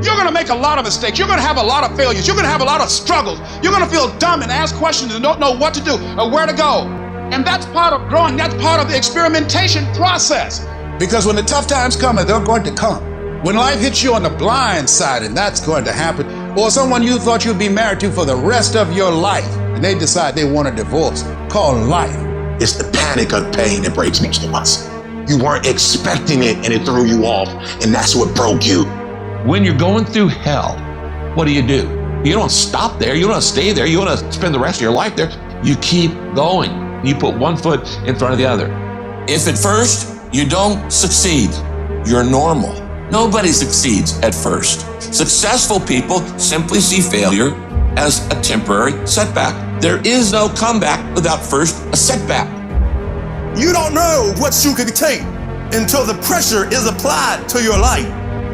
You're going to make a lot of mistakes. You're going to have a lot of failures. You're going to have a lot of struggles. You're going to feel dumb and ask questions and don't know what to do or where to go. And that's part of growing. That's part of the experimentation process. Because when the tough times come, and they're going to come. When life hits you on the blind side, and that's going to happen, or someone you thought you'd be married to for the rest of your life, and they decide they want a divorce, called life. It's the panic of pain that breaks most of us. You weren't expecting it and it threw you off, and that's what broke you. When you're going through hell, what do? You don't stop there. You don't stay there. You want to spend the rest of your life there. You keep going. You put one foot in front of the other. If at first you don't succeed, you're normal. Nobody succeeds at first. Successful people simply see failure as a temporary setback. There is no comeback without first a setback. You don't know what you can take until the pressure is applied to your life.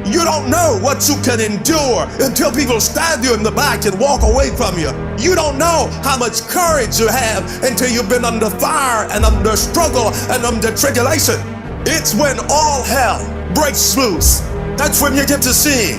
You don't know what you can endure until people stab you in the back and walk away from you. You don't know how much courage you have until you've been under fire and under struggle and under tribulation. It's when all hell breaks loose. That's when you get to see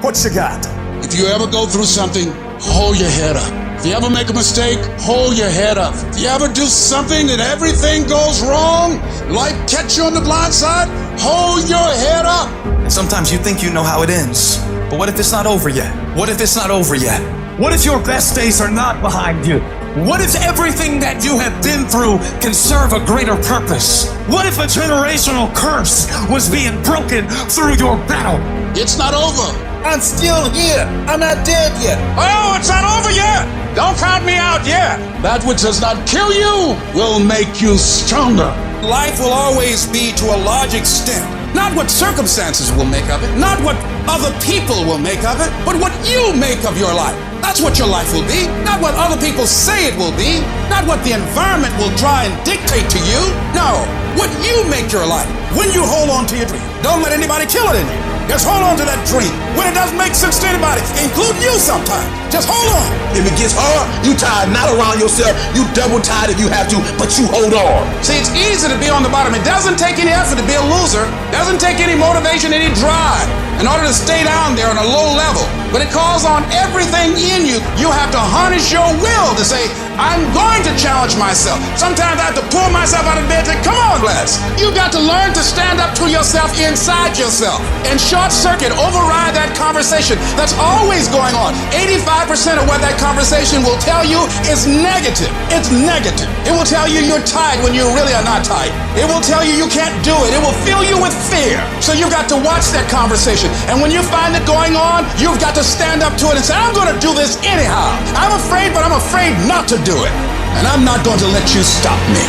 what you got. If you ever go through something, hold your head up. If you ever make a mistake, hold your head up. If you ever do something and everything goes wrong, life catch you on the blind side, hold your head up. And sometimes you think you know how it ends, but what if it's not over yet? What if it's not over yet? What if your best days are not behind you? What if everything that you have been through can serve a greater purpose? What if a generational curse was being broken through your battle? It's not over. I'm still here. I'm not dead yet. Oh, it's not over yet. Don't count me out yet. That which does not kill you will make you stronger. Life will always be, to a large extent, not what circumstances will make of it, not what other people will make of it, but what you make of your life. That's what your life will be, not what other people say it will be, not what the environment will try and dictate to you. No, what you make your life. When you hold on to your dream, don't let anybody kill it in you. Just hold on to that dream. When it doesn't make sense to anybody, including you sometimes, just hold on. If it gets hard, you tied not around yourself, you double tied if you have to, but you hold on. See, it's easy to be on the bottom. It doesn't take any effort to be a loser. It doesn't take any motivation, any drive in order to stay down there on a low level. But it calls on everything in you. You have to harness your will to say, I'm going to challenge myself. Sometimes I have to pull myself out of bed and say, come on, Les. You got to learn to stand up to yourself inside yourself and short circuit, override that conversation that's always going on. 85% of what that conversation will tell you is negative. It's negative. It will tell you you're tired when you really are not tired. It will tell you you can't do it. It will fill you with fear. So you've got to watch that conversation. And when you find it going on, you've got to stand up to it and say, I'm going to do this anyhow. I'm afraid, but I'm afraid not to do it. And I'm not going to let you stop me.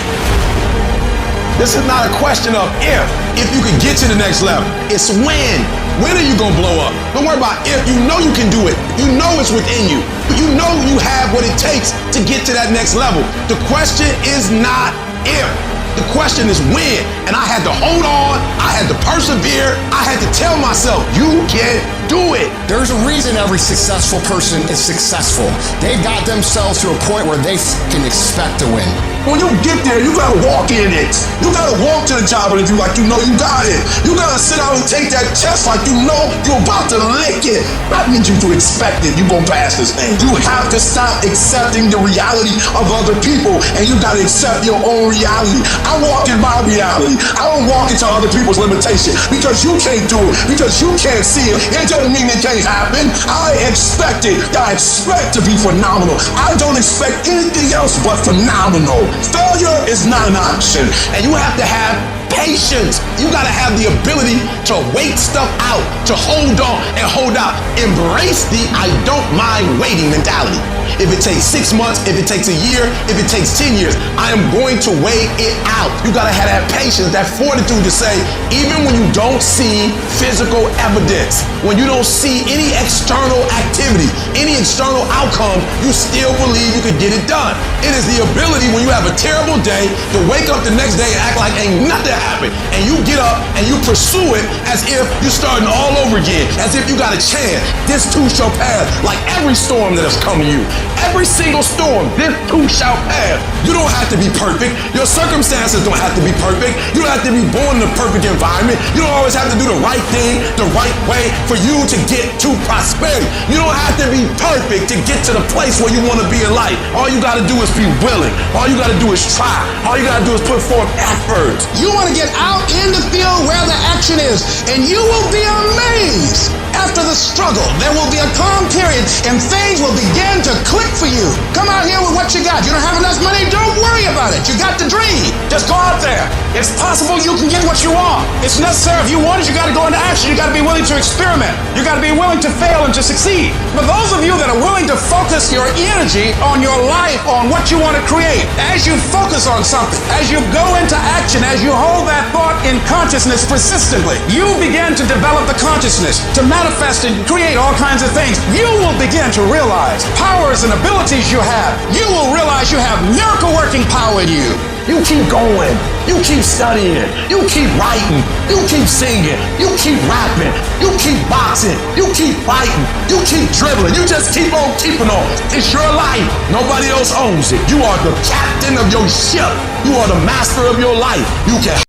This is not a question of if you can get to the next level. It's when. When are you going to blow up? Don't worry about if. You know you can do it. You know it's within you. You know you have what it takes to get to that next level. The question is not if. The question is when. And I had to hold on. I had to persevere. I had to tell myself, you can do it. There's a reason every successful person is successful. They got themselves to a point where they can expect to win. When you get there, you gotta walk in it. You gotta walk to the job interview like you know you got it. You gotta sit down and take that test like you know you're about to lick it. I need you to expect it. You gonna pass this thing. You have to stop accepting the reality of other people, and you gotta accept your own reality. I walk in my reality. I don't walk into other people's limitation because you can't do it, because you can't see it. It doesn't mean it can't happen. I expect it. I expect to be phenomenal. I don't expect anything else but phenomenal. Failure is not an option, and you have to have patience. You gotta have the ability to wait stuff out, to hold on and hold out. Embrace the I don't mind waiting mentality. If it takes 6 months, if it takes a year, if it takes 10 years, I am going to wait it out. You gotta have that patience, that fortitude to say, even when you don't see physical evidence, when you don't see any external activity, any external outcome, you still believe you can get it done. It is the ability when you have a terrible day to wake up the next day and act like ain't nothing happened. And you get up and you pursue it as if you're starting all over again, as if you got a chance. This too shall pass, like every storm that has come to you. Every single storm, this too shall pass. You don't have to be perfect. Your circumstances don't have to be perfect. You don't have to be born in a perfect environment. You don't always have to do the right thing the right way for you to get to prosperity. You don't have to be perfect to get to the place where you want to be in life. All you got to do is be willing. All you got to do is try. All you got to do is put forth effort. You want to get out in the field where the action is, and you will be amazed. After the struggle, there will be a calm period, and things will begin to click for you. Come out here with what you got. You don't have enough money? Don't worry about it. You got the dream. Just go out there. It's possible you can get what you want. It's necessary. If you want it, you got to go into action. You got to be willing to experiment. You got to be willing to fail and to succeed. For those of you that are willing to focus your energy on your life, on what you want to create, as you focus on something, as you go into action, as you hold that thought in consciousness persistently, you begin to develop the consciousness to manifest and create all kinds of things. You will begin to realize powers and abilities you have. You will realize you have miracle working power in you. You keep going. You keep studying. You keep writing. You keep singing. You keep rapping. You keep boxing. You keep fighting. You keep dribbling. You just keep on keeping on. It's your life. Nobody else owns it. You are the captain of your ship. You are the master of your life. You can